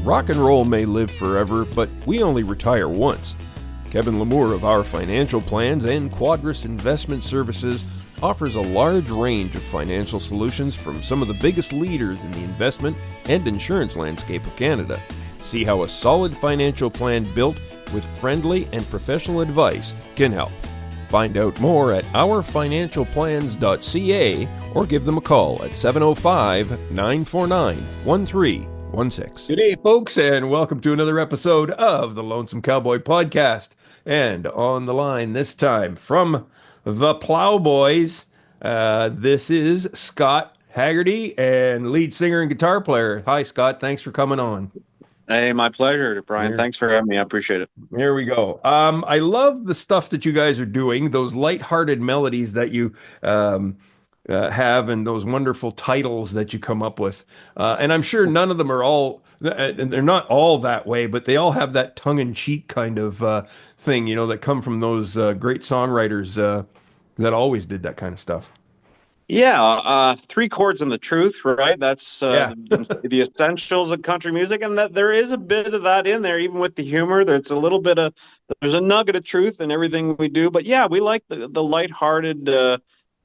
Rock and roll may live forever, but we only retire once. Kevin Lamour of Our Financial Plans and Quadris Investment Services offers a large range of financial solutions from some of the biggest leaders in the investment and insurance landscape of Canada. See how a solid financial plan built with friendly and professional advice can help. Find out more at ourfinancialplans.ca or give them a call at 705-949-1316. Good day, folks, and welcome to another episode of the Lonesome Cowboy Podcast. And on the line this time from the Plowboys, this is Scott Haggerty and lead singer and guitar player. Hi, Scott. Thanks for coming on. Hey, my pleasure, Brian. Thanks for having me. I appreciate it. Here we go. I love the stuff that you guys are doing, those lighthearted melodies that you have and those wonderful titles that you come up with. And I'm sure none of them are all, and they're not all that way, but they all have that tongue-in-cheek kind of thing, you know, that come from those great songwriters that always did that kind of stuff. Yeah, three chords and the truth, right? That's Yeah. the essentials of country music, and that there is a bit of that in there, even with the humor. There's a nugget of truth in everything we do. But yeah, we like the lighthearted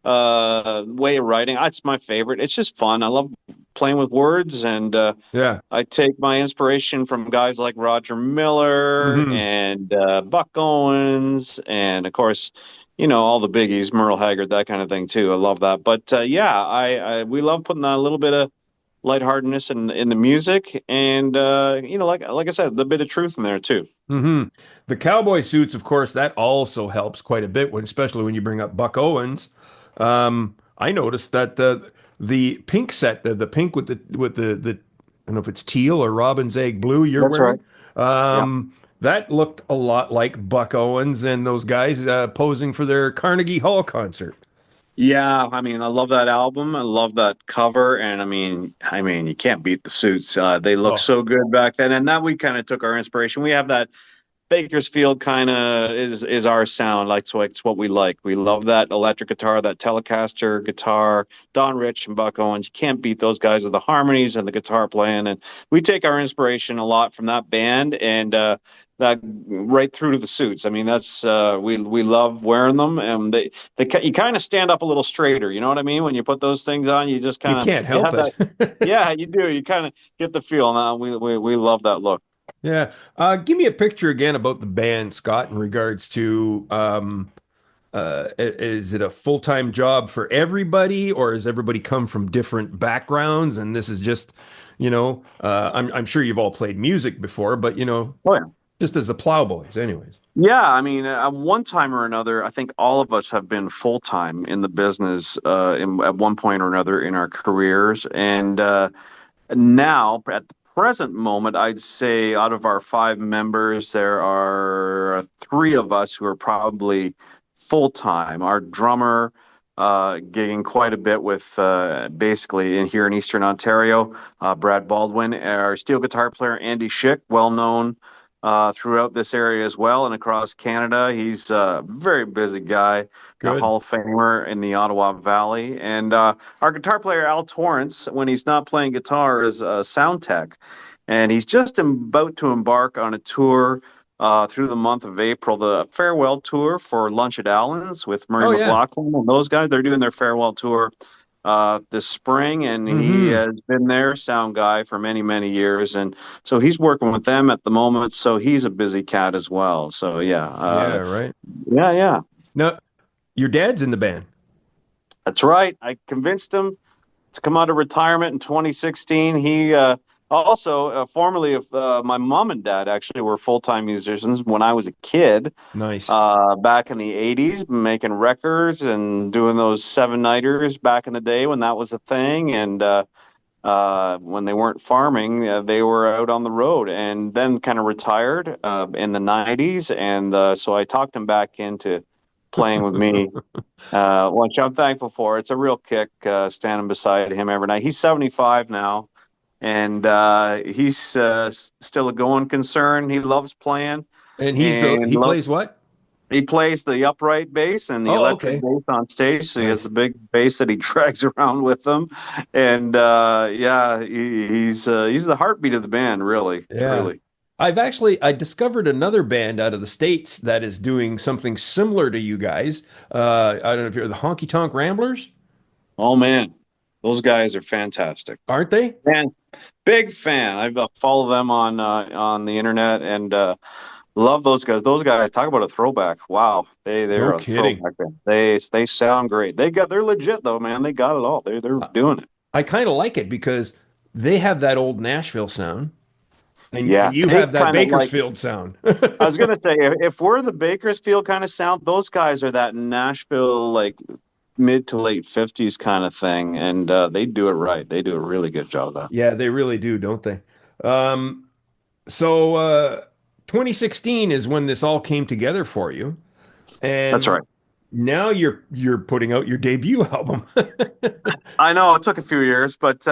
way of writing. It's my favorite. It's just fun. I love playing with words, and Yeah. I take my inspiration from guys like Roger Miller Mhm. and Buck Owens, and of course, you know, all the biggies, Merle Haggard, that kind of thing too. I love that. But yeah, we love putting a little bit of lightheartedness in the music, and you know, like I said, the bit of truth in there too. Hmm. The cowboy suits, of course, that also helps quite a bit, especially when you bring up Buck Owens. I noticed that the pink set, the pink with the I don't know if it's teal or robin's egg blue you're That's wearing. right. Yeah. That looked a lot like Buck Owens and those guys posing for their Carnegie Hall concert. Yeah, I mean, I love that album. I love that cover, and I mean, you can't beat the suits. They look Oh, so good back then, and that we kind of took our inspiration. We have that Bakersfield kind of is our sound. Like, so it's what we like. We love that electric guitar, that Telecaster guitar. Don Rich and Buck Owens. You can't beat those guys with the harmonies and the guitar playing. And we take our inspiration a lot from that band, and that right through to the suits. I mean, that's we love wearing them, and you kind of stand up a little straighter. You know what I mean? When you put those things on, you just you kind of can't you help have that. it. Yeah, you do. You kind of get the feel. Now we love that look. Yeah. Give me a picture again about the band, Scott, in regards to is it a full-time job for everybody, or does everybody come from different backgrounds? And this is just, I'm sure you've all played music before, but Oh yeah. just as the Plowboys, anyways. Yeah, I mean, one time or another, I think all of us have been full time in the business at one point or another in our careers. And now, at the present moment, I'd say out of our five members, there are three of us who are probably full time. Our drummer, gigging quite a bit with basically here in Eastern Ontario, Brad Baldwin, our steel guitar player, Andy Schick, well known throughout this area as well and across Canada. He's a very busy guy, a Good. Hall of Famer in the Ottawa Valley. And our guitar player, Al Torrance, when he's not playing guitar, is a sound tech. And he's just about to embark on a tour through the month of April, the farewell tour for Lunch at Allen's with Murray Oh yeah. McLaughlin and those guys. They're doing their farewell tour this spring, and he Hmm. has been their sound guy for many, many years. And so he's working with them at the moment. So he's a busy cat as well. So yeah, Yeah, right. yeah, Now, your dad's in the band. that's right. I convinced him to come out of retirement in 2016. He also, formerly of my mom and dad, actually were full-time musicians when I was a kid. Nice. Back in the 80s, making records and doing those seven-nighters back in the day when that was a thing. And when they weren't farming, they were out on the road, and then kind of retired in the 90s. And so I talked him back into playing with me, which I'm thankful for. It's a real kick standing beside him every night. He's 75 now, and he's still a going concern. He loves playing And and he plays what? He plays the upright bass and the Oh, electric okay. bass on stage. So he has the Nice. big bass that he drags around with him, and yeah, he's the heartbeat of the band, really, Yeah. truly. I discovered another band out of the States that is doing something similar to you guys. I don't know if you're the Honky Tonk Ramblers, Oh man, those guys are fantastic. aren't they? Man, big fan. I've followed them on the internet and love those guys. Those guys talk about a throwback. Wow, they're No a kidding. throwback band. They sound great. They're legit though, man. They got it all. They're I, doing it. I kind of like it because they have that old Nashville sound and Yeah, you they have that kind of like. Bakersfield sound. I was gonna say if we're the Bakersfield kind of sound, those guys are that Nashville like mid to late 50s kind of thing, and they do it right. They do a really good job of that. Yeah, they really do, don't they? Um, so 2016 is when this all came together for you, That's and right. now you're putting out your debut album. I know it took a few years, but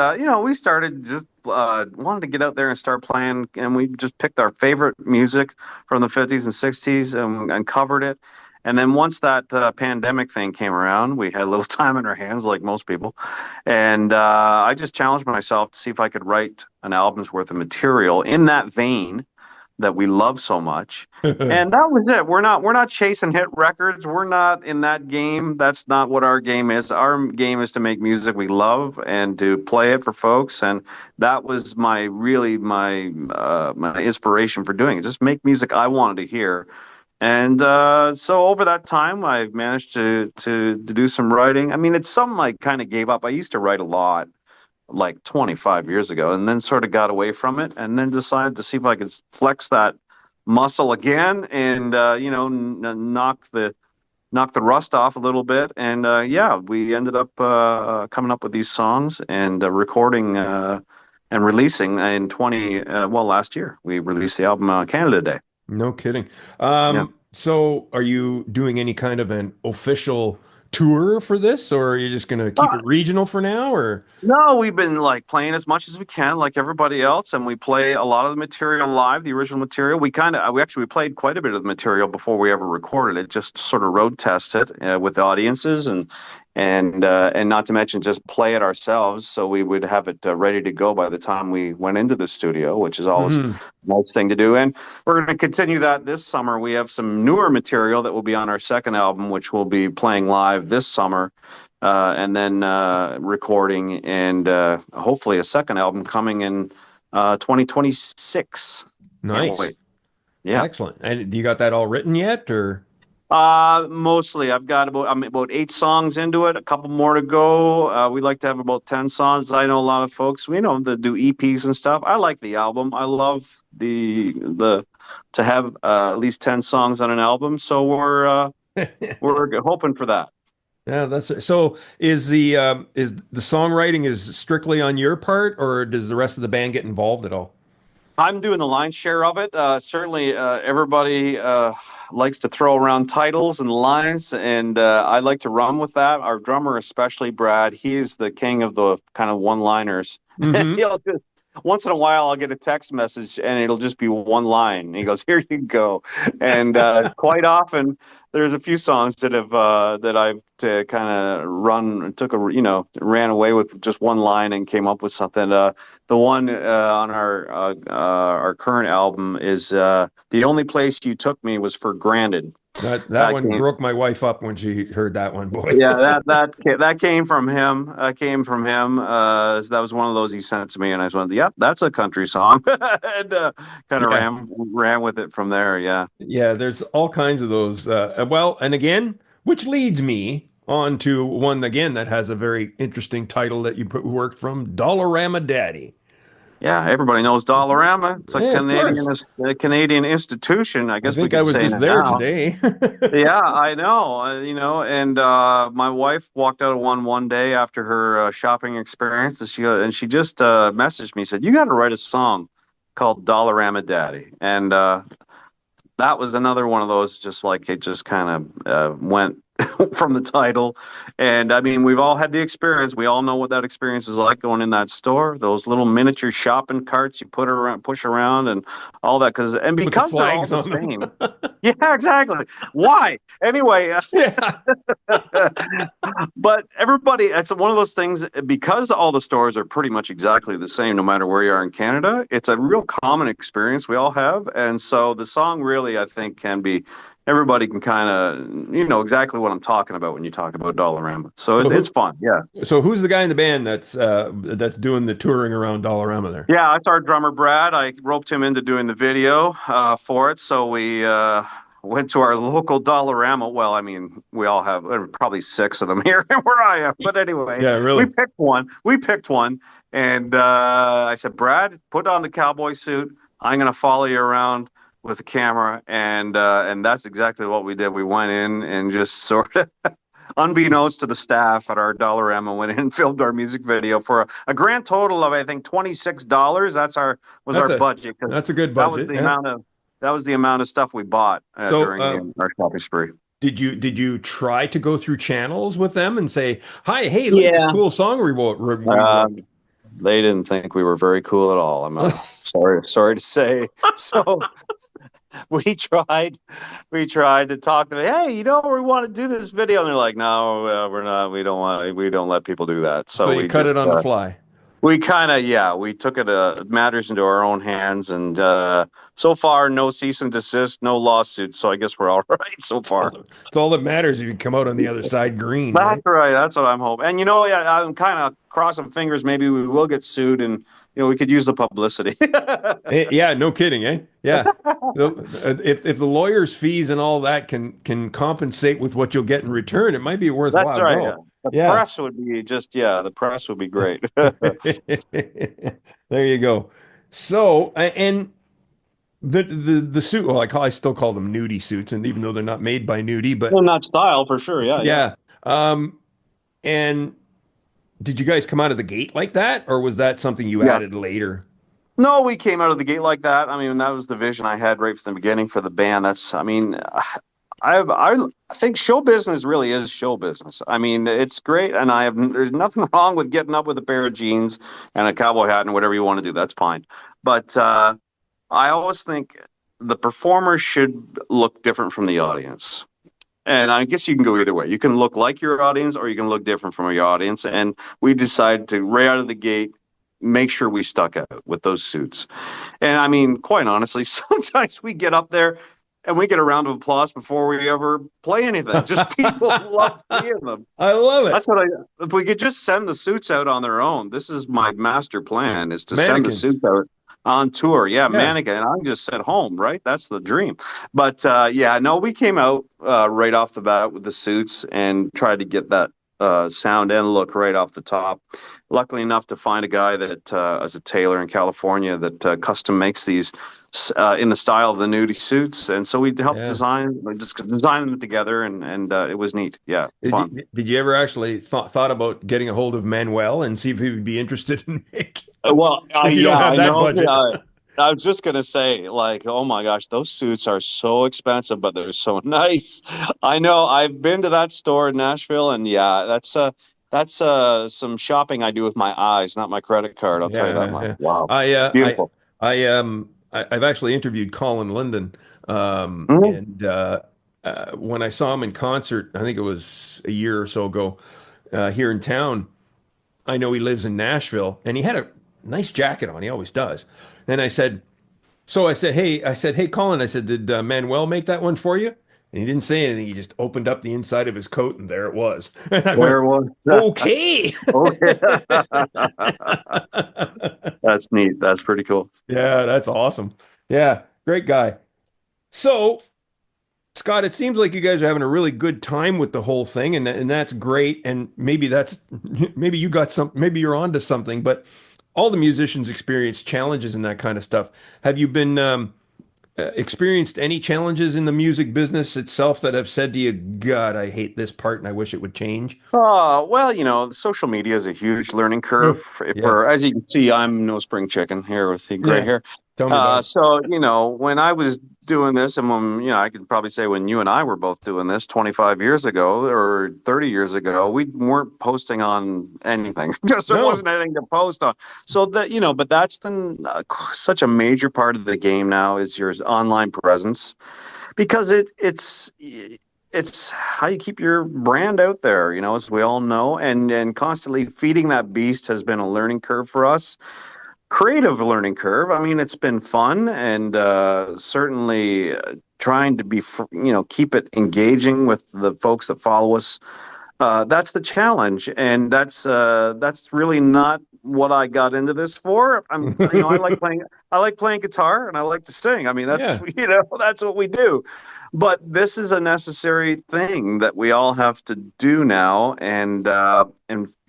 we started just wanted to get out there and start playing, and we just picked our favorite music from the 50s and 60s and covered it. And then once that pandemic thing came around, we had a little time in our hands, like most people, and I just challenged myself to see if I could write an album's worth of material in that vein that we love so much. And that was it. We're not chasing hit records. We're not in that game. That's not what our game is. Our game is to make music we love and to play it for folks. And that was my inspiration for doing it. Just make music I wanted to hear. And so over that time, I've managed to do some writing. I mean, it's something I kind of gave up. I used to write a lot like 25 years ago and then sort of got away from it and then decided to see if I could flex that muscle again and knock the rust off a little bit. And yeah, we ended up coming up with these songs and recording and releasing in 20 well last year we released the album Canada Day. No kidding. Yeah. So are you doing any kind of an official tour for this, or are you just gonna keep it regional for now, or? No, we've been like playing as much as we can, like everybody else, and we play a lot of the material live, the original material. We played quite a bit of the material before we ever recorded it, just sort of road test it with the audiences and not to mention just play it ourselves, so we would have it ready to go by the time we went into the studio, which is always a Hmm. nice thing to do. And we're going to continue that this summer. We have some newer material that will be on our second album, which we'll be playing live this summer and then recording and hopefully a second album coming in 2026. Can't Nice. wait. Yeah. Excellent. And do you got that all written yet, or? Mostly I'm about 8 songs into it, a couple more to go. We like to have about 10 songs. I know a lot of folks, we know that do EPs and stuff. I like the album. I love the to have at least 10 songs on an album. So we're hoping for that. Yeah, that's so. Is the songwriting is strictly on your part, or does the rest of the band get involved at all? I'm doing the lion's share of it. Certainly, everybody likes to throw around titles and lines, and I like to run with that. Our drummer, especially Brad, he's the king of the kind of one-liners. Hmm. He'll just once in a while, I'll get a text message, and it'll just be one line. And he goes, "Here you go," and quite often there's a few songs that I've to kind of ran away with just one line and came up with something. The one on our current album is "The Only Place You Took Me Was for Granted." That That one came, broke my wife up when she heard that one, boy. yeah, that came from him. That came from him. So that was one of those he sent to me, and I just went, "Yep, that's a country song," and kind of Yeah. ran with it from there. Yeah. Yeah, there's all kinds of those. Well, and again, which leads me on to one again that has a very interesting title that worked from Dollarama Daddy. Yeah, everybody knows Dollarama. It's Yeah, of course. A Canadian institution, I I guess we think I could was say just there now. today. Yeah, I know. And my wife walked out of one day after her shopping experience, and she just messaged me, said, "You got to write a song called Dollarama Daddy," and that was another one of those, just like it just kind of went from the title. And I mean, we've all had the experience. We all know what that experience is like going in that store. Those little miniature shopping carts you put around, push around, and all that. With the Because they're all flags the on them. same. Yeah, exactly. Why? Anyway, Yeah. but everybody, it's one of those things because all the stores are pretty much exactly the same, no matter where you are in Canada. It's a real common experience we all have, and so the song really, I think, can be everybody can kind of exactly what I'm talking about when you talk about Dollarama. So So it's fun, yeah. who's the guy in the band that's doing the touring around Dollarama there? Yeah, it's our drummer Brad. I roped him into doing the video for it. So we went to our local Dollarama. Well, I mean, we all have probably six of them here where I am. But anyway, Yeah, we really. picked one. We picked one, and I said, Brad, put on the cowboy suit. I'm gonna follow you around with the camera, and that's exactly what we did. We went in and just sort of unbeknownst to the staff at our Dollarama, went in and filmed our music video for a grand total of I think $26. That's our That's a budget because that's a good that was budget. the Yeah. amount of that was the amount of stuff we bought So, during our shopping spree. did you try to go through channels with them and say, "Hi, hey, look at this Yeah. cool song we wrote." Um, they didn't think we were very cool at all. Sorry to say. So we tried to talk to them. Hey, we want to do this video, and they're like, no, we're not. We don't let people do that. So So you we cut just it on the fly. we kind of, yeah, we took matters into our own hands, and so far, no cease and desist, no lawsuits. So I guess we're all right so far. It's all that matters if you come out on the other side green, That's right? right. That's what I'm hoping. And yeah, I'm kind of crossing fingers. Maybe we will get sued, and we could use the publicity. Yeah, no kidding, eh? Yeah. If the lawyer's fees and all that can compensate with what you'll get in return, it might be a That's worthwhile right. Yeah. go. Yeah. The press would be great. There you go. So, and the suit, well, I still call them nudie suits, and even though they're not made by nudie, but Well, not style for sure. Yeah, yeah. yeah. And did you guys come out of the gate like that, or was that something you Yeah. added later? No, we came out of the gate like that. I mean, that was the vision I had right from the beginning for the band. I mean, I think show business really is show business. I mean, it's great, and there's nothing wrong with getting up with a pair of jeans and a cowboy hat and whatever you want to do. That's fine. But I always think the performer should look different from the audience. And I guess you can go either way. You can look like your audience, or you can look different from your audience. And we decided to, right out of the gate, make sure we stuck out with those suits. And I mean, quite honestly, sometimes we get up there and we get a round of applause before we ever play anything. Just people love seeing them. I love it. That's if we could just send the suits out on their own. This is my master plan, is to send the Mannequins. suits out on tour. Yeah, Yeah. mannequin. And I'm just at home, right? That's the dream. But yeah, no, we came out right off the bat with the suits and tried to get that sound and look right off the top. Luckily enough to find a guy that is a tailor in California that custom makes these in the style of the nudie suits, and so we helped Yeah. design them together, and it was neat. Yeah, Did fun. you ever actually thought about getting a hold of Manuel and see if he would be interested in making Well, if you don't yeah, have I that know. budget? I was just gonna say, like, oh my gosh, those suits are so expensive, but they're so nice. I know. I've been to that store in Nashville, and yeah, that's some shopping I do with my eyes, not my credit card. I'll tell you that Yeah, much. yeah. Wow, I uh I beautiful. I've actually interviewed Colin Linden, Mhm. and when I saw him in concert, I think it was a year or so ago, here in town. I know he lives in Nashville, and he had a nice jacket on. He always does. And I said, hey, Colin, I said, did Manuel make that one for you? And he didn't say anything. He just opened up the inside of his coat, and there it was. And I went, There was. okay. Okay. That's neat. That's pretty cool. Yeah, that's awesome. Yeah, great guy. So, Scott, it seems like you guys are having a really good time with the whole thing, and that's great. And maybe you got maybe you're onto something. But all the musicians experience challenges and that kind of stuff. Have you been experienced any challenges in the music business itself that have said to you, God, I hate this part and I wish it would change? Oh, well, social media is a huge learning curve. Yes. As you can see, I'm no spring chicken here with the gray Yeah. hair. Tell me about it. When I was doing this, and I could probably say when you and I were both doing this 25 years ago or 30 years ago, we weren't posting on anything. Just there No. wasn't anything to post on. So but that's such a major part of the game now is your online presence because it's how you keep your brand out there, as we all know, and constantly feeding that beast has been a learning curve for us, creative learning curve. I mean, it's been fun and certainly trying to keep it engaging with the folks that follow us. That's the challenge, and that's really not what I got into this for. I like playing. I like playing guitar, and I like to sing. I mean, that's Yeah. that's what we do. But this is a necessary thing that we all have to do now, and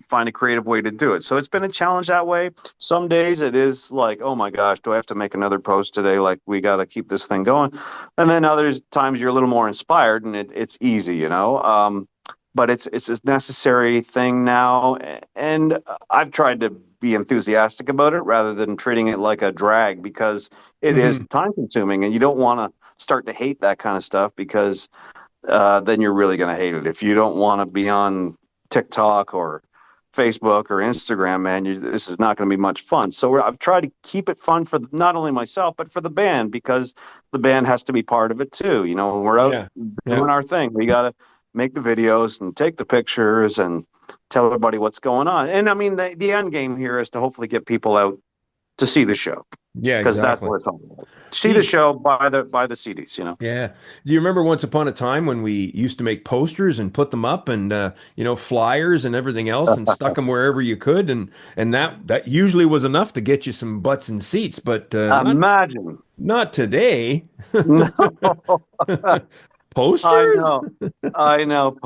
find a creative way to do it. So it's been a challenge that way. Some days it is like, oh my gosh, do I have to make another post today? Like we got to keep this thing going. And then other times you're a little more inspired, and it's easy. But it's a necessary thing now, and I've tried to be enthusiastic about it rather than treating it like a drag because it is Hmm. time consuming, and you don't want to start to hate that kind of stuff because then you're really going to hate it. If you don't want to be on TikTok or Facebook or Instagram, man, this is not going to be much fun. So I've tried to keep it fun for not only myself but for the band because the band has to be part of it too. When we're out Yeah. Yeah. doing our thing, we got to make the videos and take the pictures and tell everybody what's going on. And I mean, the end game here is to hopefully get people out to see the show Yeah, because that's exactly. what it's all about. See the Gee, show, buy the CDs. yeah. Do you remember once upon a time when we used to make posters and put them up and flyers and everything else and stuck them wherever you could and that usually was enough to get you some butts and seats, but Imagine. not today. No, I Posters? know. I know.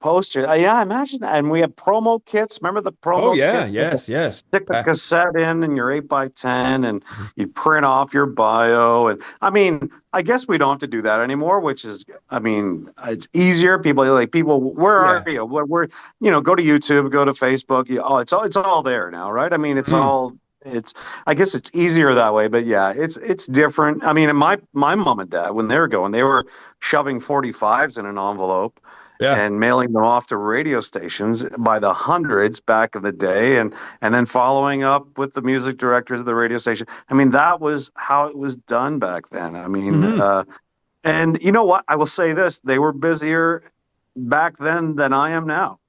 Poster. Yeah, imagine that. And we have promo kits. Remember the Oh promo yeah, kits? yes, yes. Stick the cassette in your 8x10 and you print off your bio. And I mean, I guess we don't have to do that anymore, which is, I mean, it's easier. People, where are Yeah. you? Go to YouTube, go to Facebook. It's all there now, right? I mean, Mm, I guess it's easier that way, but yeah, it's different. I mean, my mom and dad, when they were going, they were shoving 45s in an envelope yeah. and mailing them off to radio stations by the hundreds back in the day and then following up with the music directors of the radio station. I mean, that was how it was done back then. I mean, Hmm. and you know what? I will say this, they were busier back then than I am now.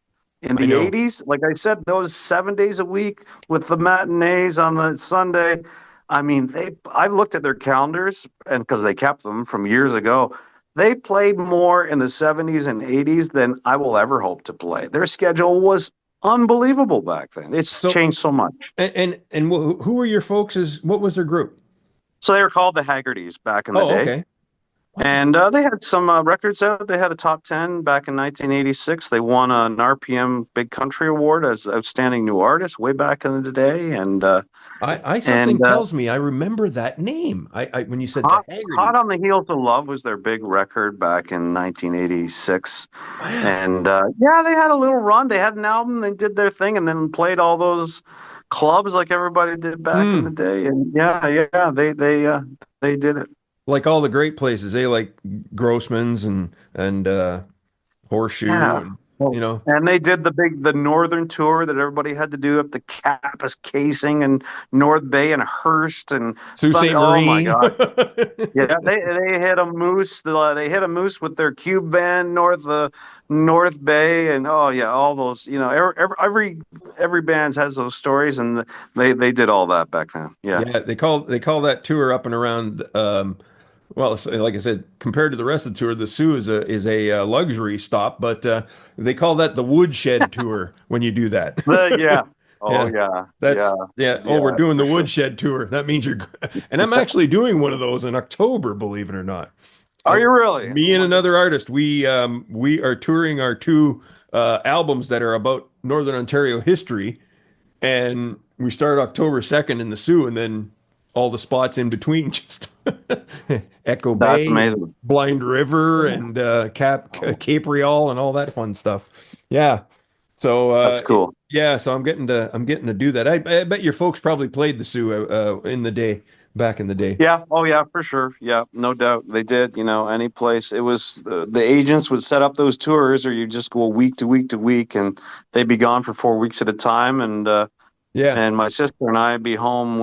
In I the know. 80s, like I said, those 7 days a week with the matinees on the Sunday. I mean, I looked at their calendars and because they kept them from years ago, they played more in the 70s and 80s than I will ever hope to play. Their schedule was unbelievable back then. It's So changed so much. who were your folks? What was their group? So they were called the Haggertys back in the Oh, day. okay. Wow. And they had some records out. They had a top 10 back in 1986. They won an RPM Big Country Award as Outstanding New Artist way back in the day. I And something tells me I remember that name. I when you said the Hot Haggertys. on the Heels of Love was their big record back in 1986. Wow. And yeah, they had a little run. They had an album, they did their thing, and then played all those clubs like everybody did back in the Hmm. day. And yeah, they did it. Like all the great places, they like Grossman's and Horseshoe Yeah. and you Well, know, and they did the northern tour that everybody had to do up the Kappas Casing and North Bay and Hearst and Sault Thunder. Ste. Oh my Marie. God. Yeah, they hit a moose. They hit a moose with their cube band North Bay, and oh yeah, all those. Every band has those stories, and they did all that back then. Yeah, Yeah, they call that tour up and around. Well, like I said, compared to the rest of the tour, the Sioux is a luxury stop, but they call that the woodshed tour when you do that. yeah. Oh Yeah, yeah, yeah, yeah. Oh, we're yeah, doing the for sure. woodshed tour. That means and I'm actually doing one of those in October, believe it or not. Are you really? Me Oh and my another goodness. artist, we are touring our two albums that are about Northern Ontario history, and we start October 2nd in the Sioux, and then all the spots in between, just Echo That's Bay and amazing. Blind River Yeah. and Oh, Cape Real and all that fun stuff. Yeah. So that's cool. yeah, so I'm getting to do that. I bet your folks probably played the Sioux in the day. back in the day. Yeah. Oh, yeah, for sure. Yeah, no doubt. They did, any place. It was the agents would set up those tours, or you just go week to week to week, and they'd be gone for 4 weeks at a time. Yeah, And my sister and I'd be home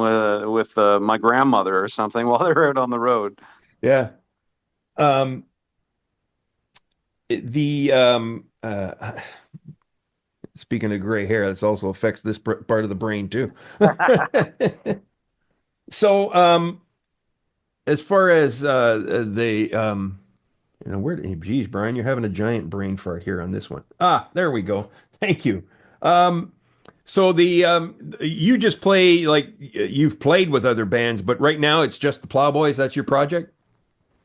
with my grandmother or something while they're out on the road. yeah. Um, the Speaking of gray hair, this also affects this part of the brain too. So, as far as geez, Brian, you're having a giant brain fart here on this one. Ah, there we go. Thank you. Um, so you just play like you've played with other bands, but right now it's just the Plowboys. That's your project?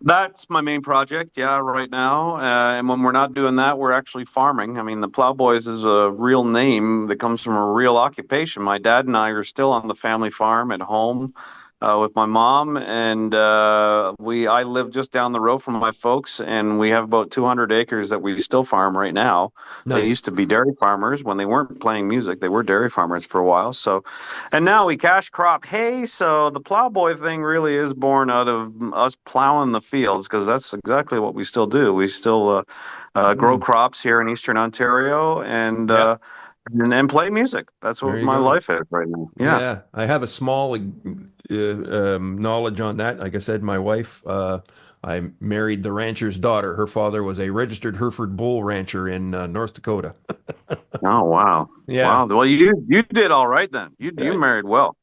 That's my main project, yeah, right now. And when we're not doing that, we're actually farming. I mean, the Plowboys is a real name that comes from a real occupation. My dad and I are still on the family farm at home with my mom, and I live just down the road from my folks, and we have about 200 acres that we still farm right now. They Nice. used to be dairy farmers when they weren't playing music. They were dairy farmers for a while. So, and now we cash crop hay. So the plowboy thing really is born out of us plowing the fields because that's exactly what we still do. We still grow Mm, crops here in Eastern Ontario yeah, and play music. That's there what you my go. life is right now. Yeah. Yeah, I have a small knowledge on that. Like I said, my wife, I married the rancher's daughter. Her father was a registered Hereford bull rancher in North Dakota. Oh, wow. Yeah. Wow. Well, you did all right then. You Uh, married well.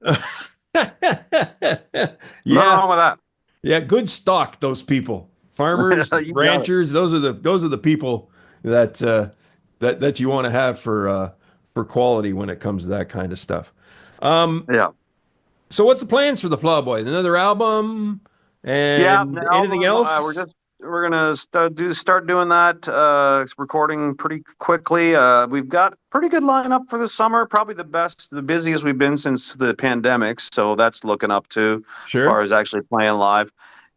Nothing Yeah, wrong with that. yeah, good stock, those people. Farmers, You got it. ranchers, those are the people that that you want to have for quality when it comes to that kind of stuff. Um, Yeah. so what's the plans for the Plowboys? Another album Yeah, and the anything album. else? We're gonna start doing that. It's recording pretty quickly. We've got pretty good lineup for the summer. Probably the busiest we've been since the pandemic. So that's looking up to as far Sure. as actually playing live.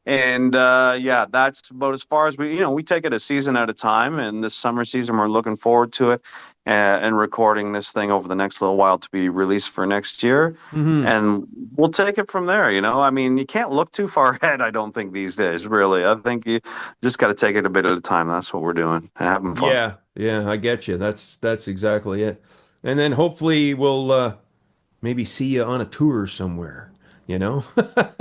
And yeah, that's about as far as we take it a season at a time. And this summer season, we're looking forward to it and recording this thing over the next little while to be released for next year. Hmm. And we'll take it from there. I mean, you can't look too far ahead, I don't think, these days, really. I think you just got to take it a bit at a time. That's what we're doing and having fun. Yeah, yeah, I get you. That's exactly it. And then hopefully we'll maybe see you on a tour somewhere, you know?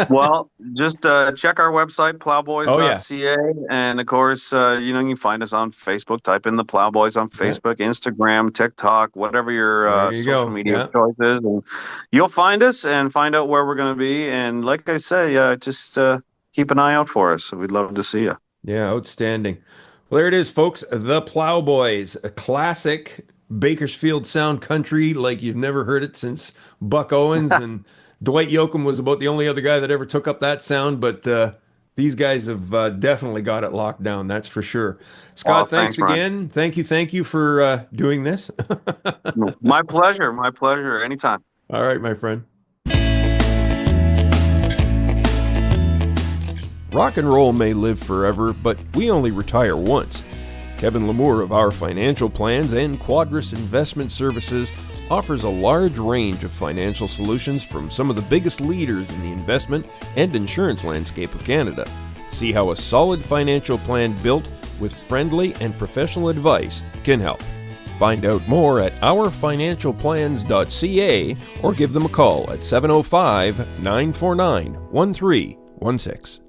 Well, just check our website, Oh yeah. plowboys.ca. And of course, you can find us on Facebook. Type in the Plowboys on Yeah. Facebook, Instagram, TikTok, whatever your There you social go. media Yeah. choice is. And you'll find us and find out where we're going to be. And like I say, just keep an eye out for us. We'd love to see you. Yeah, outstanding. Well, there it is, folks. The Plowboys, a classic Bakersfield sound country like you've never heard it since Buck Owens, and Dwight Yoakam was about the only other guy that ever took up that sound, but these guys have definitely got it locked down, that's for sure. Scott, Well, thanks thanks, Ryan. again. Thank you for doing this. My pleasure. My pleasure. Anytime. All right, my friend. Rock and roll may live forever, but we only retire once. Kevin Lamour of Our Financial Plans and Quadris Investment Services offers a large range of financial solutions from some of the biggest leaders in the investment and insurance landscape of Canada. See how a solid financial plan built with friendly and professional advice can help. Find out more at ourfinancialplans.ca or give them a call at 705 949 1316.